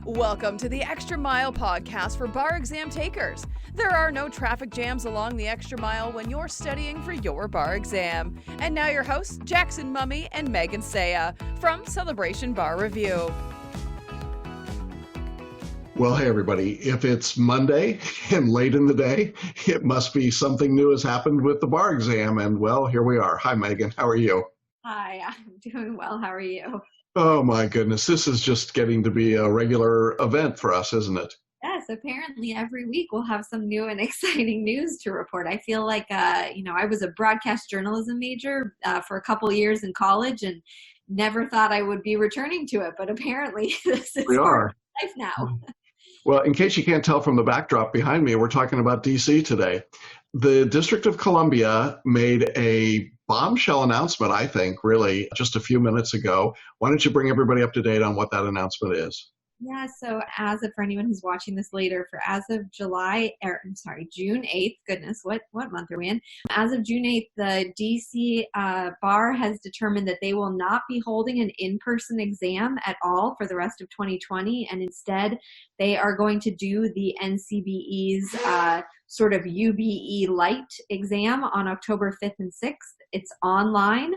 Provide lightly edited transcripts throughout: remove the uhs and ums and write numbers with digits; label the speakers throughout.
Speaker 1: Welcome to the Extra Mile podcast for bar exam takers. There are no traffic jams along the extra mile when you're studying for your bar exam. And now your hosts, Jackson Mummy and Megan Saya from Celebration Bar Review.
Speaker 2: Well, hey, everybody. If it's Monday and late in the day, it must be something new has happened with the bar exam. And well, here we are. Hi, Megan. How are you?
Speaker 3: Hi, I'm doing well. How are you?
Speaker 2: Oh, my goodness. This is just getting to be a regular event for us, isn't it?
Speaker 3: Yes, apparently every week we'll have some new and exciting news to report. I feel like, I was a broadcast journalism major for a couple years in college and never thought I would be returning to it. But apparently this is part of life now.
Speaker 2: Well, in case you can't tell from the backdrop behind me, we're talking about D.C. today. The District of Columbia made a bombshell announcement, I think, really, just a few minutes ago. Why don't you bring everybody up to date on what that announcement is?
Speaker 3: Yeah, so for anyone who's watching this later, as of June 8th, goodness, what month are we in? As of June 8th, the DC bar has determined that they will not be holding an in-person exam at all for the rest of 2020, and instead they are going to do the NCBE's sort of UBE light exam on October 5th and 6th. It's online.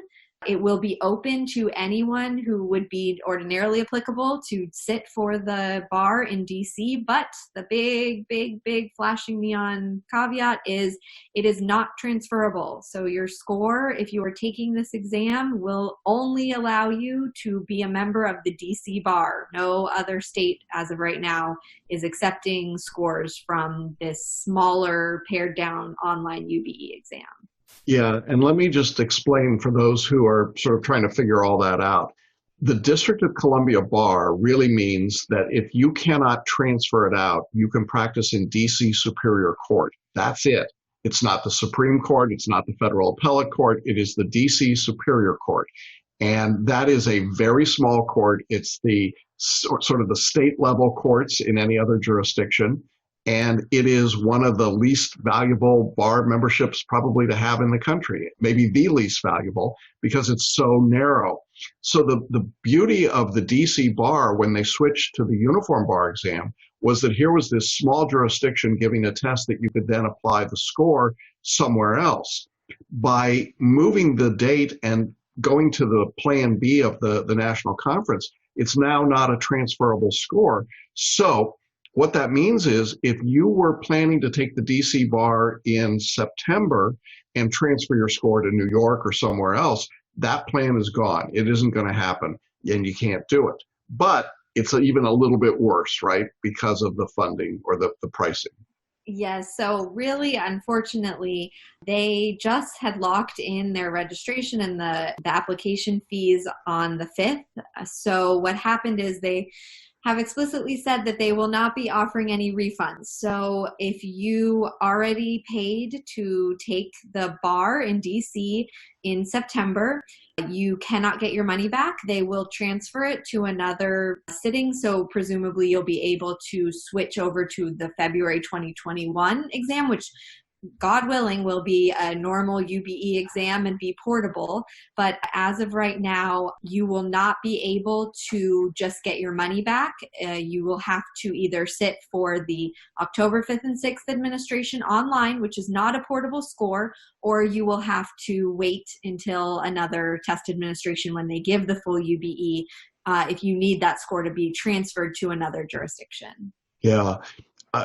Speaker 3: It will be open to anyone who would be ordinarily applicable to sit for the bar in DC, but the big flashing neon caveat is it is not transferable. So your score, if you are taking this exam, will only allow you to be a member of the DC bar. No other state, as of right now, is accepting scores from this smaller, pared down online UBE exam.
Speaker 2: Yeah, and let me just explain for those who are sort of trying to figure all that out. The District of Columbia bar really means that if you cannot transfer it out, you can practice in DC Superior Court. That's it. It's not the Supreme Court. It's not the Federal Appellate Court. It is the DC Superior Court. And that is a very small court. It's the sort of the state level courts in any other jurisdiction. And it is one of the least valuable bar memberships probably to have in the country, maybe the least valuable because it's so narrow. So the beauty of the DC bar when they switched to the uniform bar exam was that here was this small jurisdiction giving a test that you could then apply the score somewhere else. By moving the date and going to the plan B of the national conference, it's now not a transferable score. So what that means is if you were planning to take the DC bar in September and transfer your score to New York or somewhere else, that plan is gone. It isn't going to happen and you can't do it. But it's even a little bit worse, right? Because of the funding or the pricing.
Speaker 3: Yes. So really, unfortunately, they just had locked in their registration and the application fees on the 5th. So what happened is they have explicitly said that they will not be offering any refunds. So if you already paid to take the bar in DC in September, you cannot get your money back. They will transfer it to another sitting. So presumably you'll be able to switch over to the February 2021 exam, which God willing, will be a normal UBE exam and be portable. But as of right now, you will not be able to just get your money back. You will have to either sit for the October 5th and 6th administration online, which is not a portable score, or you will have to wait until another test administration when they give the full UBE if you need that score to be transferred to another jurisdiction.
Speaker 2: Yeah.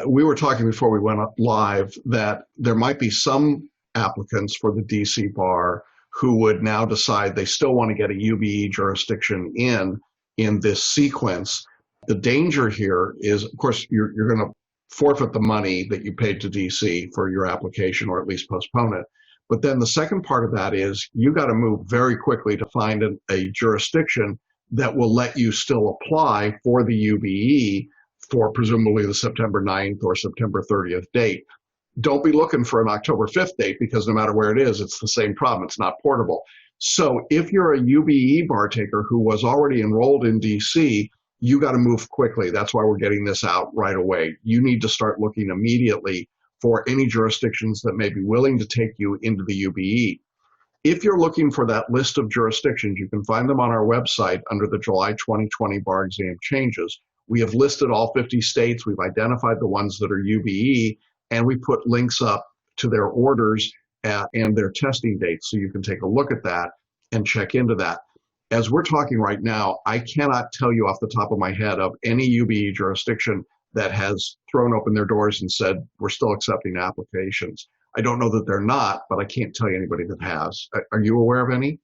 Speaker 2: We were talking before we went up live that there might be some applicants for the DC bar who would now decide they still want to get a UBE jurisdiction in this sequence. The danger here is, of course, you're going to forfeit the money that you paid to DC for your application or at least postpone it. But then the second part of that is you got to move very quickly to find a jurisdiction that will let you still apply for the UBE for presumably the September 9th or September 30th date. Don't be looking for an October 5th date because no matter where it is, it's the same problem. It's not portable. So if you're a UBE bar taker who was already enrolled in DC, you got to move quickly. That's why we're getting this out right away. You need to start looking immediately for any jurisdictions that may be willing to take you into the UBE. If you're looking for that list of jurisdictions, you can find them on our website under the July 2020 bar exam changes. We have listed all 50 states. We've identified the ones that are UBE, and we put links up to their orders and their testing dates. So you can take a look at that and check into that. As we're talking right now, I cannot tell you off the top of my head of any UBE jurisdiction that has thrown open their doors and said, we're still accepting applications. I don't know that they're not, but I can't tell you anybody that has. Are you aware of any?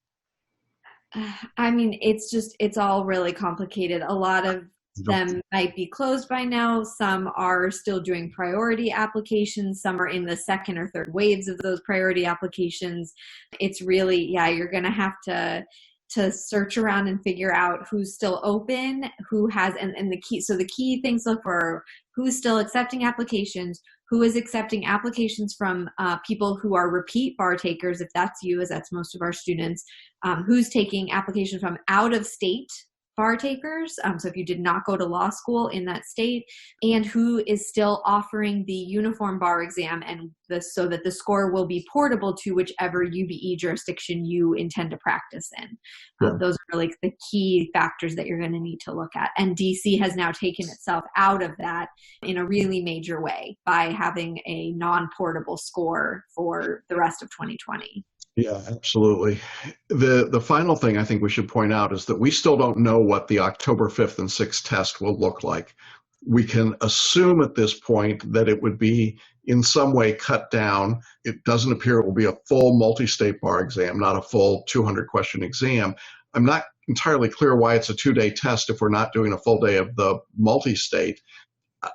Speaker 3: I mean, it's all really complicated. A lot of them might be closed by now. Some are still doing priority applications. Some are in the second or third waves of those priority applications. It's really, you're going to have to search around and figure out who's still open, who has, and the key things look for who's still accepting applications, who is accepting applications from people who are repeat bar takers, if that's you, as that's most of our students, who's taking applications from out of state bar takers, so if you did not go to law school in that state, and who is still offering the uniform bar exam, and so that the score will be portable to whichever UBE jurisdiction you intend to practice in. Those are really the key factors that you're going to need to look at. And DC has now taken itself out of that in a really major way by having a non-portable score for the rest of 2020.
Speaker 2: Yeah, absolutely. The final thing I think we should point out is that we still don't know what the October 5th and 6th test will look like. We can assume at this point that it would be in some way cut down. It doesn't appear it will be a full multi-state bar exam, not a full 200-question exam. I'm not entirely clear why it's a 2-day test if we're not doing a full day of the multi-state.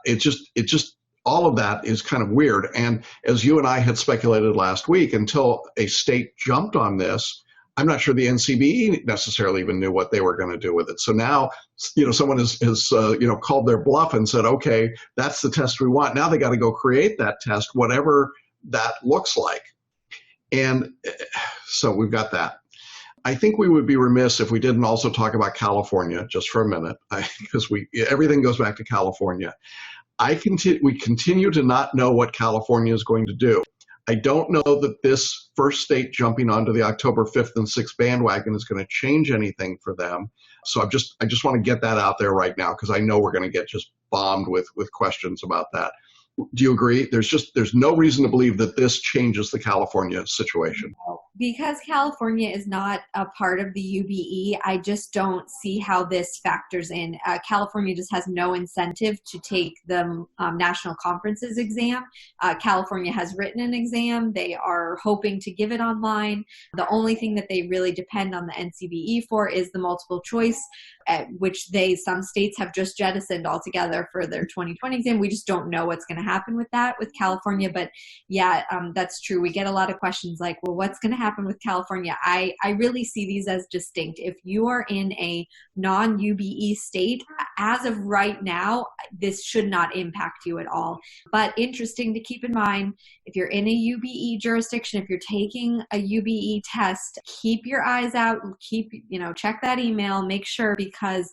Speaker 2: It just all of that is kind of weird. And as you and I had speculated last week, until a state jumped on this, I'm not sure the NCBE necessarily even knew what they were going to do with it. So now, someone has called their bluff and said, okay, that's the test we want. Now they got to go create that test, whatever that looks like. And so we've got that. I think we would be remiss if we didn't also talk about California just for a minute, because everything goes back to California. We continue to not know what California is going to do. I don't know that this first state jumping onto the October 5th and 6th bandwagon is going to change anything for them. So I just want to get that out there right now, because I know we're going to get just bombed with questions about that. Do you agree? There's no reason to believe that this changes the California situation.
Speaker 3: Because California is not a part of the UBE, I just don't see how this factors in. California just has no incentive to take the national conferences exam. California has written an exam. They are hoping to give it online. The only thing that they really depend on the NCBE for is the multiple choice, which some states have just jettisoned altogether for their 2020 exam. We just don't know what's going to happen with that with California. But that's true. We get a lot of questions like, well, what's going to happen with California? I really see these as distinct. If you are in a non-UBE state, as of right now, this should not impact you at all. But interesting to keep in mind, if you're in a UBE jurisdiction, if you're taking a UBE test, keep your eyes out, check that email, make sure, because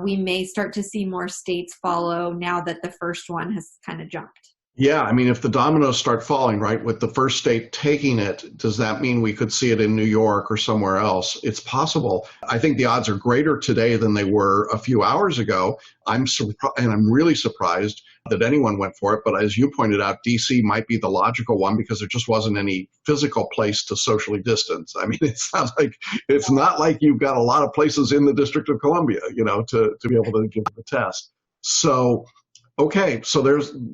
Speaker 3: we may start to see more states follow now that the first one has kind of jumped.
Speaker 2: Yeah, I mean, if the dominoes start falling, right, with the first state taking it, does that mean we could see it in New York or somewhere else? It's possible. I think the odds are greater today than they were a few hours ago. I'm really surprised that anyone went for it. But as you pointed out, DC might be the logical one because there just wasn't any physical place to socially distance. I mean, it's not like you've got a lot of places in the District of Columbia, to be able to give the test. So. Okay, so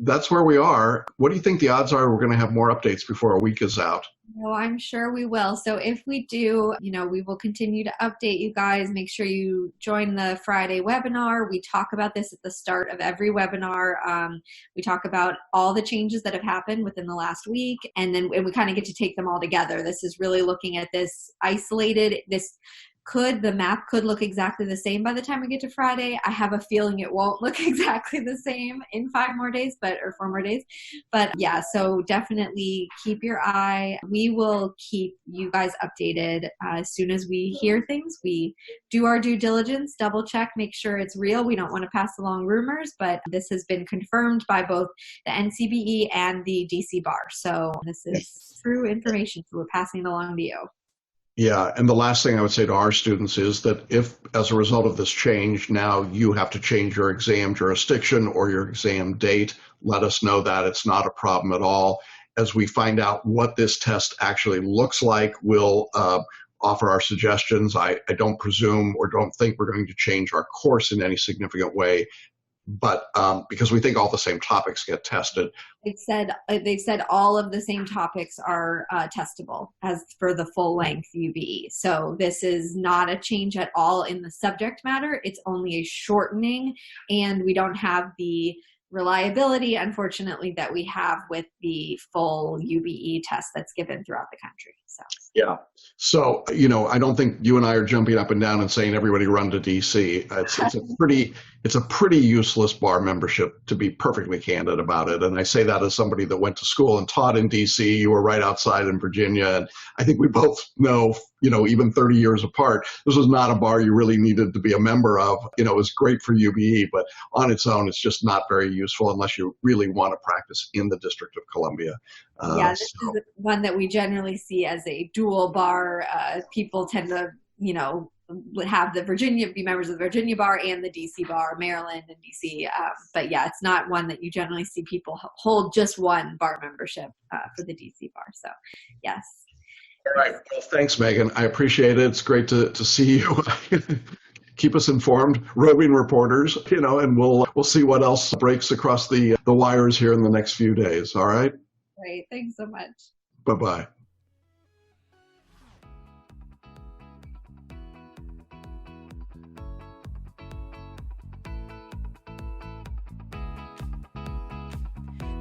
Speaker 2: that's where we are. What do you think the odds are we're going to have more updates before a week is out?
Speaker 3: No, I'm sure we will. So if we do, we will continue to update you guys. Make sure you join the Friday webinar. We talk about this at the start of every webinar. We talk about all the changes that have happened within the last week, and then we kind of get to take them all together. This is really looking at this isolated, the map could look exactly the same by the time we get to Friday. I have a feeling it won't look exactly the same in 4 more days. But yeah, so definitely keep your eye. We will keep you guys updated as soon as we hear things. We do our due diligence, double check, make sure it's real. We don't want to pass along rumors, but this has been confirmed by both the NCBE and the DC Bar. So this is true information, so we're passing it along to you.
Speaker 2: Yeah, and the last thing I would say to our students is that if, as a result of this change, now you have to change your exam jurisdiction or your exam date, let us know that. It's not a problem at all. As we find out what this test actually looks like, we'll offer our suggestions. I don't presume or don't think we're going to change our course in any significant way, but because we think all the same topics get tested.
Speaker 3: They said all of the same topics are testable as for the full length UBE. So this is not a change at all in the subject matter. It's only a shortening, and we don't have the reliability, unfortunately, that we have with the full UBE test that's given throughout the country. So
Speaker 2: yeah. So, I don't think you and I are jumping up and down and saying everybody run to DC. It's a pretty useless bar membership, to be perfectly candid about it. And I say that as somebody that went to school and taught in DC. You were right outside in Virginia. And I think we both know, even 30 years apart, this was not a bar you really needed to be a member of. It was great for UBE, but on its own, it's just not very useful unless you really want to practice in the District of Columbia.
Speaker 3: This is one that we generally see as a dual bar. People tend to, have be members of the Virginia bar and the DC bar, Maryland and DC. But yeah, it's not one that you generally see people hold just one bar membership for the DC bar. So yes.
Speaker 2: All right. Well, thanks, Megan. I appreciate it. It's great to see you. Keep us informed, roving reporters, and we'll see what else breaks across the wires here in the next few days. All right.
Speaker 3: Great. Thanks so much.
Speaker 2: Bye-bye.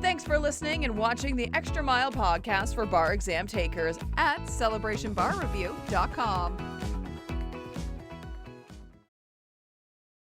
Speaker 1: Thanks for listening and watching the Extra Mile podcast for bar exam takers at celebrationbarreview.com.